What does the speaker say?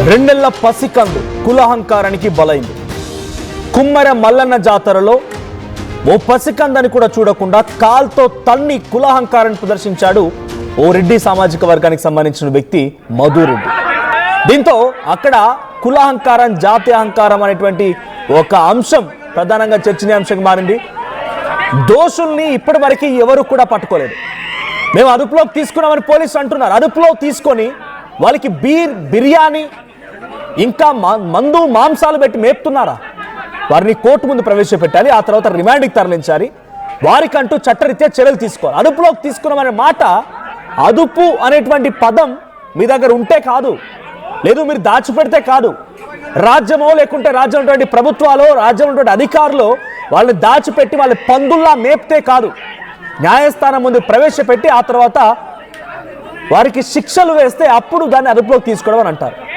రెండేళ్ల పసికందు కులహంకారానికి బలైంది. కుమ్మర మల్లన్న జాతరలో ఓ పసికందని కూడా చూడకుండా కాల్తో తన్ని కులహంకారాన్ని ప్రదర్శించాడు ఓ రెడ్డి సామాజిక వర్గానికి సంబంధించిన వ్యక్తి మధురెడ్డి. దీంతో అక్కడ కులహంకారం, జాతి అహంకారం అనేటువంటి ఒక అంశం ప్రధానంగా చర్చనీయాంశంగా మారింది. దోషుల్ని ఇప్పటి వరకు ఎవరు కూడా పట్టుకోలేదు. మేము అదుపులోకి తీసుకున్నామని పోలీసులు అంటున్నారు. అదుపులో తీసుకొని వాళ్ళకి బిర్యానీ ఇంకా మందు మాంసాలు పెట్టి మేపుతున్నారా? వారిని కోర్టు ముందు ప్రవేశపెట్టాలి, ఆ తర్వాత రిమాండ్కి తరలించాలి. వారికంటూ చట్టరీత్యా చర్యలు తీసుకోవాలి. అదుపులోకి తీసుకున్నామనే మాట, అదుపు అనేటువంటి పదం మీ దగ్గర ఉంటే కాదు, లేదు మీరు దాచిపెడితే కాదు. రాజ్యమో లేకుంటే రాజ్యం ఉన్నటువంటి ప్రభుత్వాలు, రాజ్యం ఉన్నటువంటి అధికారులు వాళ్ళని దాచిపెట్టి వాళ్ళ పందుల్లా మేపితే కాదు. న్యాయస్థానం ముందు ప్రవేశపెట్టి ఆ తర్వాత వారికి శిక్షలు వేస్తే అప్పుడు దాన్ని అదుపులోకి తీసుకోవడం అని అంటారు.